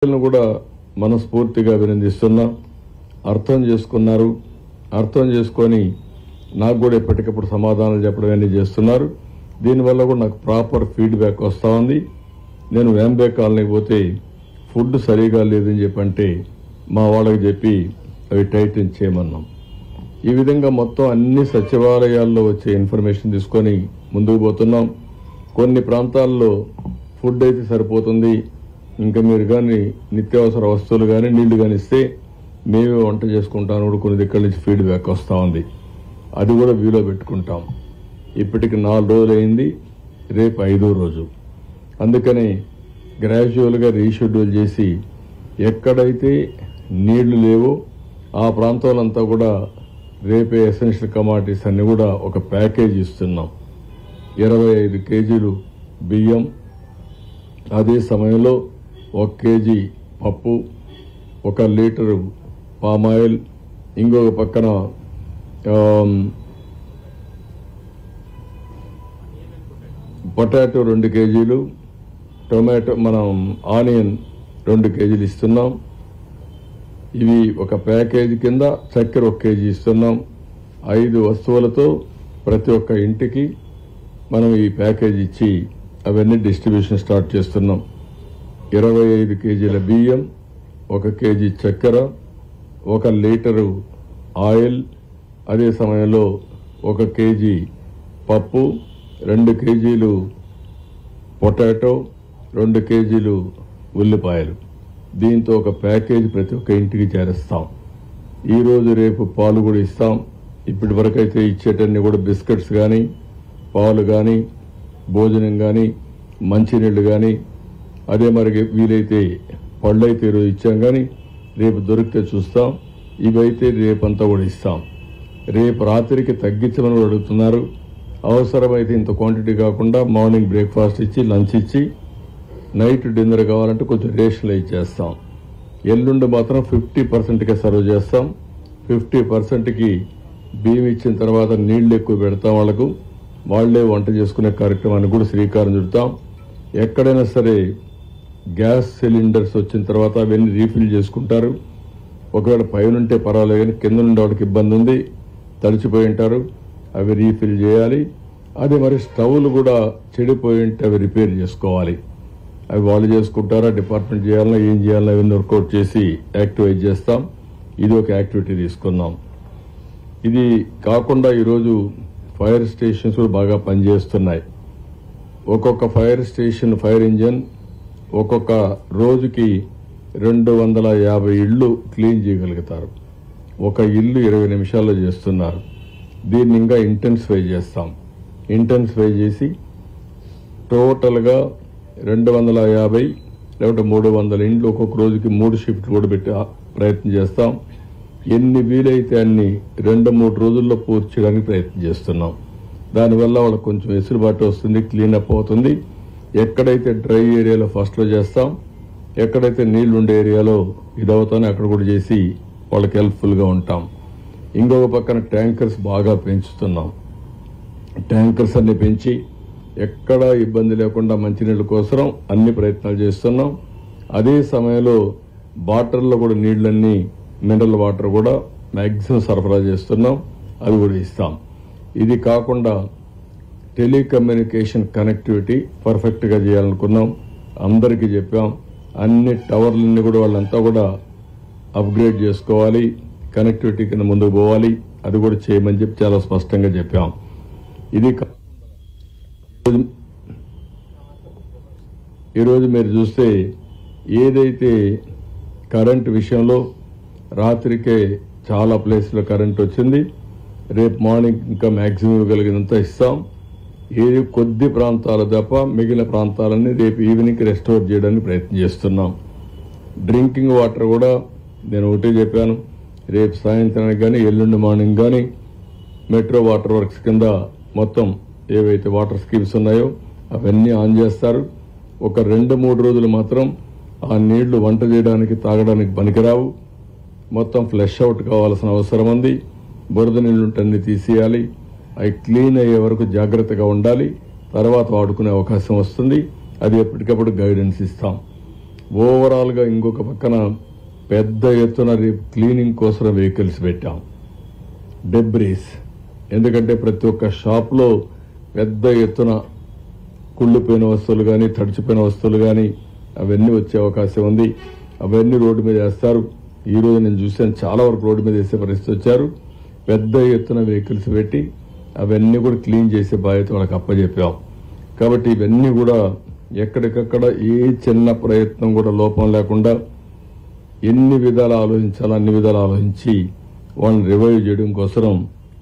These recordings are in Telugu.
కూడా మనస్ఫూర్తిగా అభినందిస్తున్నాం. అర్థం చేసుకున్నారు. అర్థం చేసుకొని నాకు కూడా ఎప్పటికప్పుడు సమాధానాలు చెప్పడం అన్నీ చేస్తున్నారు. దీనివల్ల కూడా నాకు ప్రాపర్ ఫీడ్బ్యాక్ వస్తూ ఉంది. నేను వ్యాంబే కాలనీకి పోతే ఫుడ్ సరిగా లేదని చెప్పంటే మా వాళ్ళకి చెప్పి అవి టైటన్ చేయమన్నాం. ఈ విధంగా మొత్తం అన్ని సచివాలయాల్లో వచ్చే ఇన్ఫర్మేషన్ తీసుకొని ముందుకు పోతున్నాం. కొన్ని ప్రాంతాల్లో ఫుడ్ అయితే సరిపోతుంది, ఇంకా మీరు కానీ నిత్యావసర వస్తువులు కానీ నీళ్లు కానీ ఇస్తే మేమే వంట చేసుకుంటాను కూడా కొన్ని దగ్గర నుంచి ఫీడ్బ్యాక్ వస్తూ ఉంది. అది కూడా వ్యూలో పెట్టుకుంటాం. ఇప్పటికి 4 రోజులు అయింది, రేపు 5వ రోజు. అందుకని గ్రాడ్యువల్గా రీషెడ్యూల్ చేసి ఎక్కడైతే నీళ్లు లేవో ఆ ప్రాంతాలంతా కూడా రేపే ఎసెన్షియల్ కమాడిటీస్ అన్ని కూడా ఒక ప్యాకేజ్ ఇస్తున్నాం. 25 కేజీలు బియ్యం, అదే సమయంలో 1 కేజీ పప్పు, 1 లీటరు పామాయిల్, ఇంకొక పక్కన పొటాటో 2 కేజీలు, టొమాటో ఆనియన్ 2 కేజీలు ఇస్తున్నాం. ఇవి ఒక ప్యాకేజీ కింద. చక్కెర 1 కేజీ ఇస్తున్నాం. 5 వస్తువులతో ప్రతి ఒక్క ఇంటికి మనం ఈ ప్యాకేజీ ఇచ్చి అవన్నీ డిస్ట్రిబ్యూషన్ స్టార్ట్ చేస్తున్నాం. 25 కేజీల బియ్యం, 1 కేజీ చక్కెర, 1 లీటరు ఆయిల్, అదే సమయంలో 1 కేజీ పప్పు, 2 కేజీలు పొటాటో, 2 కేజీలు ఉల్లిపాయలు. దీంతో ఒక ప్యాకేజీ ప్రతి ఒక్క ఇంటికి చేరుస్తాం. ఈరోజు రేపు పాలు కూడా ఇస్తాం. ఇప్పటి వరకు అయితే ఇచ్చేటన్ని కూడా బిస్కెట్స్ కానీ, పాలు కానీ, భోజనం కానీ, మంచినీళ్లు కానీ, అదే మరి వీలైతే పళ్ళు అయితే ఈరోజు ఇచ్చాం కానీ రేపు దొరికితే చూస్తాం. ఇవైతే రేపంతా కూడా ఇస్తాం. రేపు రాత్రికి తగ్గించమని కూడా అడుగుతున్నారు. అవసరమైతే ఇంత క్వాంటిటీ కాకుండా మార్నింగ్ బ్రేక్ఫాస్ట్ ఇచ్చి, లంచ్ ఇచ్చి, నైట్ డిన్నర్ కావాలంటే కొంచెం రేషన్లో ఇచ్చేస్తాం. ఎల్లుండి మాత్రం 50%కే సర్వ్ చేస్తాం. 50%కి బియ్యం ఇచ్చిన తర్వాత నీళ్లు ఎక్కువ పెడతాం. వాళ్లే వంట చేసుకునే కార్యక్రమాన్ని కూడా శ్రీకారం చుడతాం. ఎక్కడైనా సరే గ్యాస్ సిలిండర్స్ వచ్చిన తర్వాత అవన్నీ రీఫిల్ చేసుకుంటారు. ఒకవేళ పైన ఉంటే పర్వాలేదు కానీ కింద నుండి వాడికి ఇబ్బంది ఉంది, తడిచిపోయి ఉంటారు, అవి రీఫిల్ చేయాలి. అదే మరి స్టవ్లు కూడా చెడిపోయి ఉంటే అవి రిపేర్ చేసుకోవాలి. అవి వాళ్ళు చేసుకుంటారా, డిపార్ట్మెంట్ చేయాలన్నా, ఏం చేయాలన్నా అవన్నీ వర్కౌట్ చేసి యాక్టివేట్ చేస్తాం. ఇది ఒక యాక్టివిటీ తీసుకున్నాం. ఇది కాకుండా ఈరోజు ఫైర్ స్టేషన్స్ కూడా బాగా పనిచేస్తున్నాయి. ఒక్కొక్క ఫైర్ స్టేషన్, ఫైర్ ఇంజన్ ఒక్కొక్క రోజుకి 250 ఇళ్లు క్లీన్ చేయగలుగుతారు. ఒక ఇల్లు 20 నిమిషాల్లో చేస్తున్నారు. దీన్ని ఇంకా ఇంటెన్సిఫై చేస్తాం. ఇంటెన్సిఫై చేసి టోటల్గా 250 లేకపోతే 300 ఇండ్లు ఒక్కొక్క రోజుకి 3 షిఫ్ట్లు కూడా పెట్టి ప్రయత్నం చేస్తాం. ఎన్ని వీలైతే అన్ని 2-3 రోజుల్లో పూర్తి చేయడానికి ప్రయత్నం చేస్తున్నాం. దానివల్ల వాళ్ళకి కొంచెం వెసులుబాటు వస్తుంది, క్లీనప్ అవుతుంది. ఎక్కడైతే డ్రై ఏరియాలో ఫస్ట్లో చేస్తాం, ఎక్కడైతే నీళ్లు ఉండే ఏరియాలో ఇదవుతానో అక్కడ కూడా చేసి వాళ్ళకి హెల్ప్ఫుల్గా ఉంటాం. ఇంకొక పక్కన ట్యాంకర్స్ బాగా పెంచుతున్నాం. ట్యాంకర్స్ అన్ని పెంచి ఎక్కడా ఇబ్బంది లేకుండా మంచినీళ్ళ కోసం అన్ని ప్రయత్నాలు చేస్తున్నాం. అదే సమయంలో వాటర్లో కూడా నీళ్లన్నీ మినరల్ వాటర్ కూడా మ్యాక్సిమం సరఫరా చేస్తున్నాం. అది కూడా ఇస్తాం. ఇది కాకుండా టెలికమ్యూనికేషన్ కనెక్టివిటీ పర్ఫెక్ట్గా చేయాలనుకున్నాం. అందరికీ చెప్పాం. అన్ని టవర్లన్నీ కూడా వాళ్ళంతా కూడా అప్గ్రేడ్ చేసుకోవాలి, కనెక్టివిటీ కింద ముందుకు పోవాలి. అది కూడా చేయమని చెప్పి చాలా స్పష్టంగా చెప్పాం. ఇది ఈరోజు మీరు చూస్తే ఏదైతే కరెంటు విషయంలో రాత్రికే చాలా ప్లేస్లో కరెంట్ వచ్చింది. రేపు మార్నింగ్ ఇంకా మ్యాక్సిమం ఇవ్వగలిగినంత ఇస్తాం. ఏది కొద్ది ప్రాంతాలు తప్ప మిగిలిన ప్రాంతాలన్నీ రేపు ఈవినింగ్ రెస్టోర్ చేయడానికి ప్రయత్నం చేస్తున్నాం. డ్రింకింగ్ వాటర్ కూడా నేను ఒకటే చెప్పాను, రేపు సాయంత్రానికి కానీ ఎల్లుండి మార్నింగ్ కానీ మెట్రో వాటర్ వర్క్స్ కింద మొత్తం ఏవైతే వాటర్ స్కీమ్స్ ఉన్నాయో అవన్నీ ఆన్ చేస్తారు. ఒక 2-3 రోజులు మాత్రం ఆ నీళ్లు వంట చేయడానికి, తాగడానికి పనికిరావు. మొత్తం ఫ్లష్ అవుట్ కావాల్సిన అవసరం ఉంది. బురద నీళ్లుంటే అన్ని తీసేయాలి. అవి క్లీన్ అయ్యే వరకు జాగ్రత్తగా ఉండాలి. తర్వాత వాడుకునే అవకాశం వస్తుంది. అది ఎప్పటికప్పుడు గైడెన్స్ ఇస్తాం. ఓవరాల్గా ఇంకొక పక్కన పెద్ద ఎత్తున క్లీనింగ్ కోసం వెహికల్స్ పెట్టాం. డెబ్రీస్, ఎందుకంటే ప్రతి ఒక్క షాప్లో పెద్ద ఎత్తున కుళ్ళిపోయిన వస్తువులు కానీ తడిచిపోయిన వస్తువులు కానీ అవన్నీ వచ్చే అవకాశం ఉంది. అవన్నీ రోడ్డు మీద వేస్తారు. ఈరోజు నేను చూశాను, చాలా వరకు రోడ్డు మీద వేసే పరిస్థితి వచ్చారు. పెద్ద ఎత్తున వెహికల్స్ పెట్టి అవన్నీ కూడా క్లీన్ చేసే బాధ్యత వాళ్ళకి అప్పచెప్పాం. కాబట్టి ఇవన్నీ కూడా ఎక్కడికక్కడ ఏ చిన్న ప్రయత్నం కూడా లోపం లేకుండా ఎన్ని విధాలు ఆలోచించాలో అన్ని విధాలు ఆలోచించి వాళ్ళని రివైవ్ చేయడం కోసం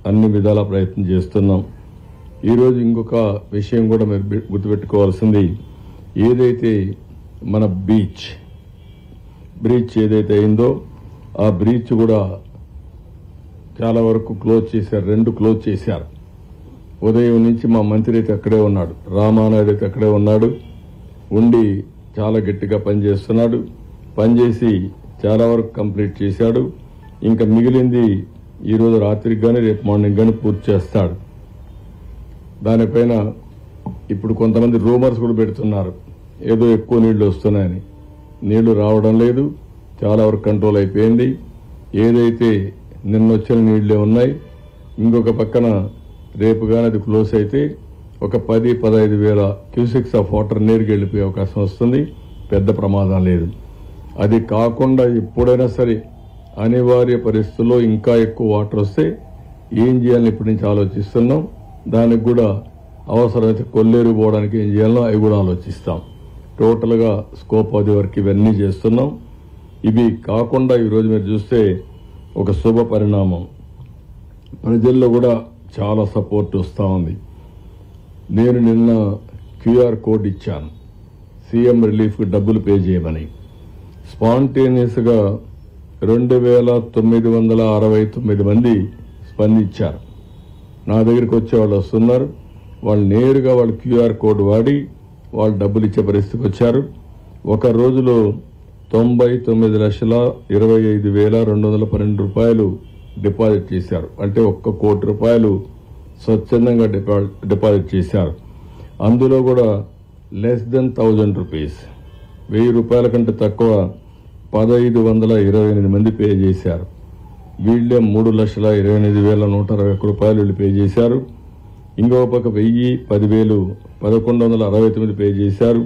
అన్ని విధాల ప్రయత్నం చేస్తున్నాం. ఈరోజు ఇంకొక విషయం కూడా మీరు గుర్తుపెట్టుకోవాల్సింది, ఏదైతే మన బ్రీచ్ ఏదైతే అయిందో ఆ బ్రీచ్ కూడా చాలా వరకు క్లోజ్ చేశారు. 2 క్లోజ్ చేశారు. ఉదయం నుంచి మా మంత్రి అయితే అక్కడే ఉన్నాడు, రామానాయుడు అయితే అక్కడే ఉన్నాడు. ఉండి చాలా గట్టిగా పనిచేస్తున్నాడు. పనిచేసి చాలా వరకు కంప్లీట్ చేశాడు. ఇంకా మిగిలింది ఈరోజు రాత్రికి కానీ రేపు మార్నింగ్ కానీ పూర్తి చేస్తాడు. దానిపైన ఇప్పుడు కొంతమంది రూమర్స్ కూడా పెడుతున్నారు, ఏదో ఎక్కువ నీళ్లు వస్తున్నాయని. నీళ్లు రావడం లేదు, చాలా వరకు కంట్రోల్ అయిపోయింది. ఏదైతే నిన్న వచ్చిన నీళ్లే ఉన్నాయి. ఇంకొక పక్కన రేపు కానీ అది క్లోజ్ అయితే ఒక 10-15 వేల క్యూసెక్స్ ఆఫ్ వాటర్ నేరుగా వెళ్ళిపోయే అవకాశం వస్తుంది. పెద్ద ప్రమాదం లేదు. అది కాకుండా ఎప్పుడైనా సరే అనివార్య పరిస్థితుల్లో ఇంకా ఎక్కువ వాటర్ వస్తే ఏం చేయాలని ఇప్పటి నుంచి ఆలోచిస్తున్నాం. దానికి కూడా అవసరమైతే కొల్లేరు పోవడానికి ఏం చేయాలో అవి కూడా ఆలోచిస్తాం. టోటల్గా స్కోప్ అది వరకు ఇవన్నీ చేస్తున్నాం. ఇవి కాకుండా ఈరోజు మీరు చూస్తే ఒక శుభ పరిణామం, ప్రజల్లో కూడా చాలా సపోర్ట్ వస్తూ ఉంది. నేను నిన్న క్యూఆర్ కోడ్ ఇచ్చాను, సీఎం రిలీఫ్కి డబ్బులు పే చేయమని. స్పాంటేనియస్గా 2969 మంది స్పందించారు. నా దగ్గరికి వచ్చే వాళ్ళు వస్తున్నారు. వాళ్ళు నేరుగా వాళ్ళు క్యూఆర్ కోడ్ వాడి వాళ్ళు డబ్బులు ఇచ్చే పరిస్థితికి వచ్చారు. ఒక రోజులో 99,25,212 రూపాయలు డిపాజిట్ చేశారు. అంటే 1 కోటి రూపాయలు స్వచ్ఛందంగా డిపాజిట్ చేశారు. అందులో కూడా లెస్ దెన్ 1000 రూపీస్, 1000 రూపాయల కంటే తక్కువ 1528 మంది పే చేశారు. వీళ్ళే 3,28,121 రూపాయలు వీళ్ళు పే చేశారు. ఇంకో పక్క 1000, 10,000, 1169 పే చేశారు.